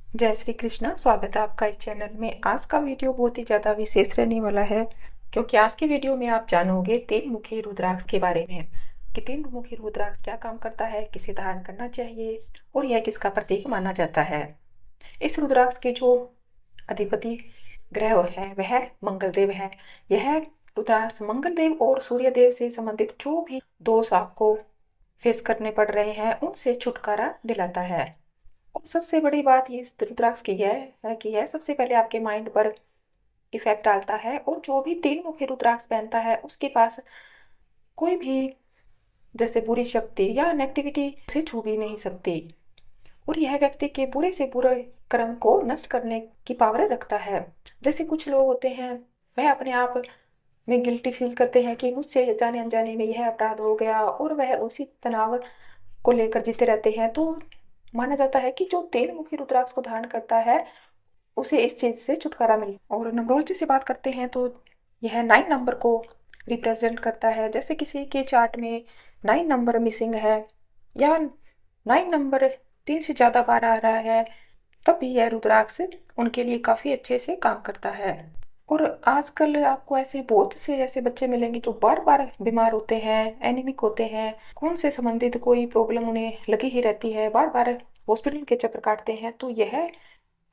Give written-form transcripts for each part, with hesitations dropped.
जय श्री कृष्णा। स्वागत है आपका इस चैनल में। आज का वीडियो बहुत ही ज़्यादा विशेष रहने वाला है, क्योंकि आज के वीडियो में आप जानोगे तीन मुखी रुद्राक्ष के बारे में कि तीन मुखी रुद्राक्ष क्या काम करता है, किसे धारण करना चाहिए और यह किसका प्रतीक माना जाता है। इस रुद्राक्ष के जो अधिपति ग्रह है वह मंगलदेव है। यह रुद्राक्ष मंगलदेव और सूर्यदेव से संबंधित जो भी दोष आपको फेस करने पड़ रहे हैं उनसे छुटकारा दिलाता है। और सबसे बड़ी बात ये इस रुद्राक्ष की यह है कि यह सबसे पहले आपके माइंड पर इफेक्ट डालता है, और जो भी तीन मुखी रुद्राक्ष पहनता है उसके पास कोई भी जैसे बुरी शक्ति या नेगेटिविटी उसे छू भी नहीं सकती, और यह व्यक्ति के बुरे से बुरे कर्म को नष्ट करने की पावर रखता है। जैसे कुछ लोग होते हैं वह अपने आप में गिल्टी फील करते हैं कि मुझसे जाने अनजाने में यह अपराध हो गया, और वह उसी तनाव को लेकर जीते रहते हैं। तो माना जाता है कि जो तेल मुखी रुद्राक्ष को धारण करता है उसे इस चीज से छुटकारा मिल। और नंबरोलॉजी से बात करते हैं तो यह 9 नंबर को रिप्रेजेंट करता है। जैसे किसी के चार्ट में 9 नंबर मिसिंग है या 9 नंबर 3 से ज़्यादा बार आ रहा है, तब भी यह रुद्राक्ष उनके लिए काफ़ी अच्छे से काम करता है। और आजकल आपको ऐसे बहुत से ऐसे बच्चे मिलेंगे जो बार बार बीमार होते हैं, एनीमिक होते हैं, खून से संबंधित कोई प्रॉब्लम उन्हें लगी ही रहती है, बार बार हॉस्पिटल के चक्कर काटते हैं। तो यह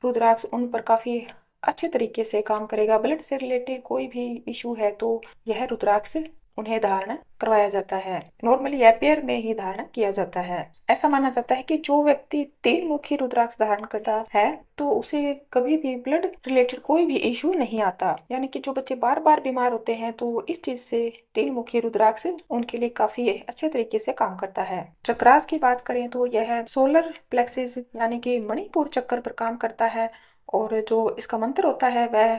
रुद्राक्ष उन पर काफ़ी अच्छे तरीके से काम करेगा। ब्लड से रिलेटेड कोई भी इशू है तो यह रुद्राक्ष उन्हें धारण करवाया जाता है। नॉर्मली यह पैर में ही धारण किया जाता है। ऐसा माना जाता है कि जो व्यक्ति तीन मुखी रुद्राक्ष धारण करता है तो उसे कभी भी ब्लड रिलेटेड कोई भी इशू नहीं आता। यानी कि जो बच्चे बार बार बीमार होते हैं तो इस चीज से तीन मुखी रुद्राक्ष उनके लिए काफी अच्छे तरीके से काम करता है। चक्रास की बात करें तो यह सोलर प्लेक्सिस यानी कि मणिपुर चक्र पर काम करता है, और जो इसका मंत्र होता है वह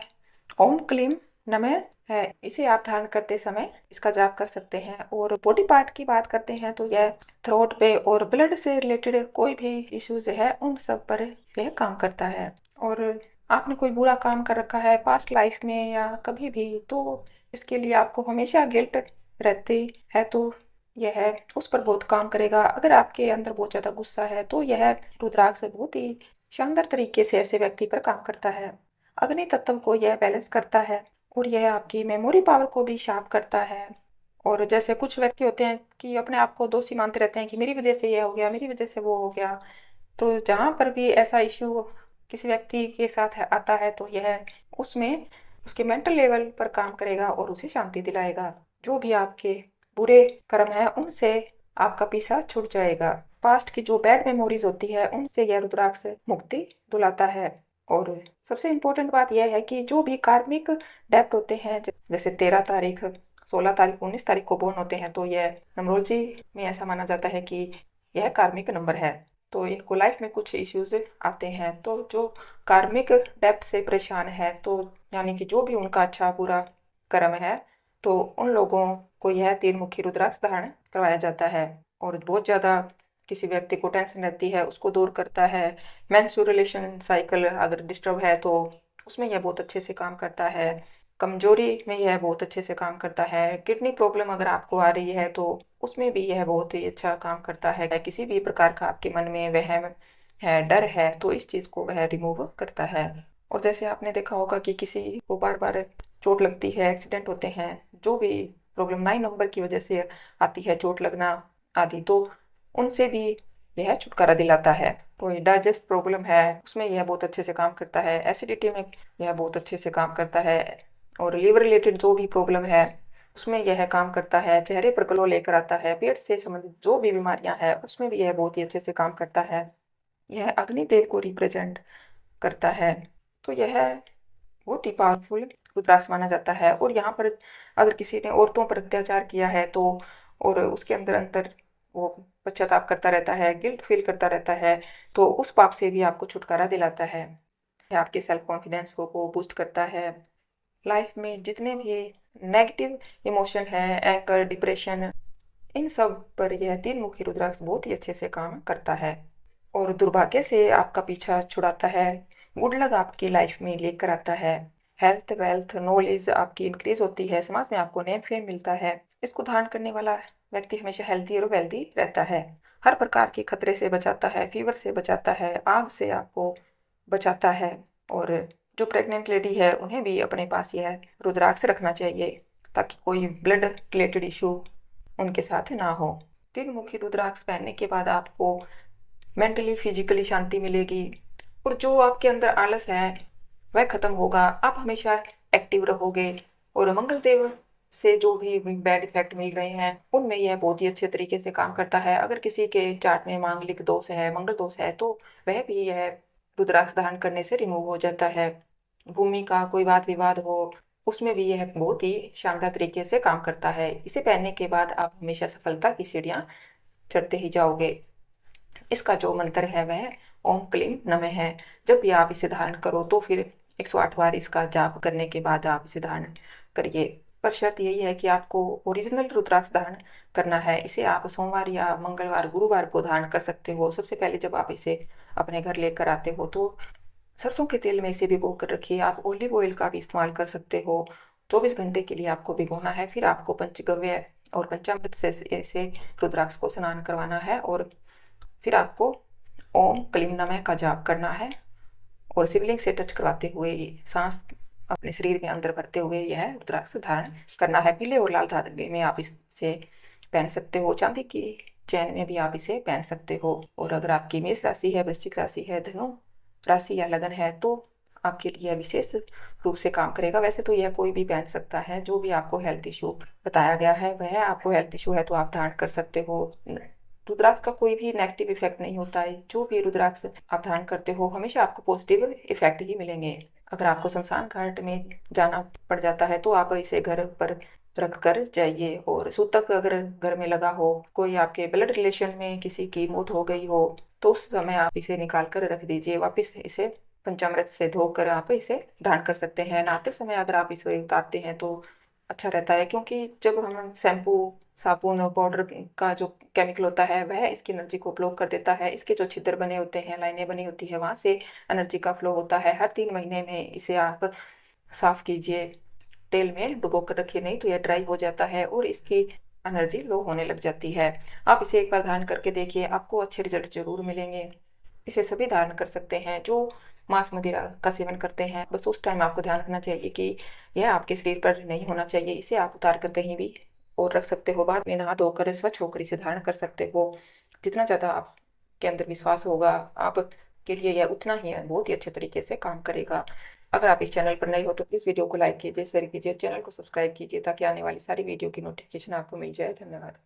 ओम क्लीम नमः है। इसे आप धारण करते समय इसका जाप कर सकते हैं। और बॉडी पार्ट की बात करते हैं तो यह थ्रोट पे और ब्लड से रिलेटेड कोई भी इश्यूज है उन सब पर यह काम करता है। और आपने कोई बुरा काम कर रखा है पास्ट लाइफ में या कभी भी, तो इसके लिए आपको हमेशा गिल्ट रहती है, तो यह उस पर बहुत काम करेगा। अगर आपके अंदर बहुत ज़्यादा गुस्सा है तो यह रुद्राक्ष बहुत ही शानदार तरीके से ऐसे व्यक्ति पर काम करता है। अग्नि तत्व को यह बैलेंस करता है, और यह आपकी मेमोरी पावर को भी शार्प करता है। और जैसे कुछ व्यक्ति होते हैं कि अपने आप को दोषी मानते रहते हैं कि मेरी वजह से यह हो गया, मेरी वजह से वो हो गया, तो जहाँ पर भी ऐसा इश्यू किसी व्यक्ति के साथ आता है तो यह उसमें उसके मेंटल लेवल पर काम करेगा और उसे शांति दिलाएगा। जो भी आपके बुरे कर्म हैं उनसे आपका पीछा छूट जाएगा। पास्ट की जो बैड मेमोरीज होती है उनसे यह रुद्राक्ष मुक्ति दिलाता है। और सबसे इम्पोर्टेंट बात यह है कि जो भी कार्मिक डेप्ट होते हैं, जैसे 13 तारीख, 16 तारीख, 19 तारीख को बोर्न होते हैं, तो यह नमरोलॉजी में ऐसा माना जाता है कि यह कार्मिक नंबर है। तो इनको लाइफ में कुछ इश्यूज आते हैं, तो जो कार्मिक डेप्थ से परेशान है, तो यानी कि जो भी उनका अच्छा बुरा कर्म है, तो उन लोगों को यह तीन मुखी रुद्राक्ष धारण करवाया जाता है। और बहुत ज़्यादा किसी व्यक्ति को टेंशन रहती है उसको दूर करता है। मेंस्ट्रुअल साइकिल अगर डिस्टर्ब है तो उसमें यह बहुत अच्छे से काम करता है। कमजोरी में यह बहुत अच्छे से काम करता है। किडनी प्रॉब्लम अगर आपको आ रही है तो उसमें भी यह बहुत ही अच्छा काम करता है। किसी भी प्रकार का आपके मन में वहम है, डर है, तो इस चीज़ को वह रिमूव करता है। और जैसे आपने देखा होगा कि किसी को बार बार चोट लगती है, एक्सीडेंट होते हैं, जो भी प्रॉब्लम 9 नंबर की वजह से आती है, चोट लगना आदि, तो उनसे भी यह छुटकारा दिलाता है। कोई डाइजेस्ट प्रॉब्लम है उसमें यह बहुत अच्छे से काम करता है। एसिडिटी में यह बहुत अच्छे से काम करता है। और लीवर रिलेटेड जो भी प्रॉब्लम है उसमें यह काम करता है। चेहरे पर ग्लो लेकर आता है। पेट से संबंधित जो भी बीमारियां हैं उसमें भी यह बहुत ही अच्छे से काम करता है। यह अग्निदेव को रिप्रेजेंट करता है। तो यह बहुत ही पावरफुल रुद्राक्ष माना जाता है। और यहाँ पर अगर किसी ने औरतों पर अत्याचार किया है तो, और उसके अंदर अंदर वो पश्चाताप करता रहता है, गिल्ट फील करता रहता है, तो उस पाप से भी आपको छुटकारा दिलाता है। यह आपके सेल्फ कॉन्फिडेंस को बूस्ट करता है। लाइफ में जितने भी नेगेटिव इमोशन है, एंकर, डिप्रेशन, इन सब पर यह तीन मुखी रुद्राक्ष बहुत ही अच्छे से काम करता है। और दुर्भाग्य से आपका पीछा छुड़ाता है। गुड लक आपकी लाइफ में लेकर आता है। हेल्थ, वेल्थ, नॉलेज आपकी इंक्रीज होती है। समाज में आपको नेम फेम मिलता है। इसको धारण करने वाला व्यक्ति हमेशा हेल्थी और वेल्दी रहता है। हर प्रकार के खतरे से बचाता है। फीवर से बचाता है। आग से आपको बचाता है। और जो प्रेग्नेंट लेडी है उन्हें भी अपने पास यह रुद्राक्ष रखना चाहिए ताकि कोई ब्लड रिलेटेड इशू उनके साथ ना हो। 3 मुखी रुद्राक्ष पहनने के बाद आपको मेंटली फिजिकली शांति मिलेगी और जो आपके अंदर आलस है वह खत्म होगा। आप हमेशा एक्टिव रहोगे और मंगल देव से जो भी बैड इफेक्ट मिल रहे हैं उनमें यह बहुत ही अच्छे तरीके से काम करता है। अगर किसी के चार्ट में मांगलिक दोष है, मंगल दोष है, तो वह भी यह रुद्राक्ष धारण करने से रिमूव हो जाता है। भूमि का कोई वाद विवाद हो उसमें भी यह बहुत ही शानदार तरीके से काम करता है। इसे पहनने के बाद आप हमेशा सफलता की सीढ़ियां चढ़ते ही जाओगे। इसका जो मंत्र है वह ओम क्लीम नमः है। जब भी आप इसे धारण करो तो फिर 108 बार इसका जाप करने के बाद आप इसे धारण करिए। पर शर्त यही है कि आपको ओरिजिनल रुद्राक्ष धारण करना है। इसे आप सोमवार या मंगलवार गुरुवार को धारण कर सकते हो। सबसे पहले जब आप इसे अपने घर लेकर आते हो तो सरसों के तेल में इसे भिगो कर रखिए। आप ऑलिव ऑयल का भी इस्तेमाल कर सकते हो। 24 घंटे के लिए आपको भिगोना है। फिर आपको पंचगव्य और पंचामृत से इसे रुद्राक्ष को स्नान करवाना है और फिर आपको ओम क्लीम नमः का जाप करना है और शिवलिंग से टच करवाते हुए सांस अपने शरीर में अंदर भरते हुए यह रुद्राक्ष धारण करना है। पीले और लाल धागे में आप इसे पहन सकते हो। चांदी की चैन में भी आप इसे पहन सकते हो। और अगर आपकी मेष राशि है, वृश्चिक राशि है, धनु राशि या लगन है तो आपके लिए विशेष रूप से काम करेगा। वैसे तो यह कोई भी पहन सकता है। जो भी आपको हेल्थ इशू बताया गया है वह आपको हेल्थ इशू है तो आप धारण कर सकते हो। रुद्राक्ष का कोई भी नेगेटिव इफेक्ट नहीं होता है। जो भी रुद्राक्ष आप धारण करते हो हमेशा आपको पॉजिटिव इफेक्ट ही मिलेंगे। अगर आपको शमशान घाट में जाना पड़ जाता है तो आप इसे घर पर रख कर जाइए। और सूतक अगर घर में लगा हो, कोई आपके ब्लड रिलेशन में किसी की मौत हो गई हो तो उस समय आप इसे निकाल कर रख दीजिए। वापस इसे पंचामृत से धोकर आप इसे धारण कर सकते हैं। नहाते समय अगर आप इसे उतारते हैं तो अच्छा रहता है, क्योंकि जब हम शैम्पू साबुन पाउडर का जो केमिकल होता है वह इसकी एनर्जी को ब्लॉक कर देता है। इसके जो छिद्र बने होते हैं, लाइनें बनी होती है, वहाँ से एनर्जी का फ्लो होता है। हर 3 महीने में इसे आप साफ कीजिए, तेल में डुबो कर रखिए, नहीं तो यह ड्राई हो जाता है और इसकी एनर्जी लो होने लग जाती है। आप इसे एक बार धारण करके देखिए, आपको अच्छे रिजल्ट जरूर मिलेंगे। इसे सभी धारण कर सकते हैं जो मांस मदिरा का सेवन करते हैं। बस उस टाइम आपको ध्यान रखना चाहिए कि यह आपके शरीर पर नहीं होना चाहिए। इसे आप उतार कर कहीं भी और रख सकते हो। बाद में नहा धोकर स्वच्छ होकर इसे धारण कर सकते हो। जितना ज़्यादा आपके अंदर विश्वास होगा आपके लिए यह उतना ही बहुत ही अच्छे तरीके से काम करेगा। अगर आप इस चैनल पर नए हो तो प्लीज़ वीडियो को लाइक कीजिए, शेयर कीजिए, चैनल को सब्सक्राइब कीजिए ताकि आने वाली सारी वीडियो की नोटिफिकेशन आपको मिल जाए। धन्यवाद।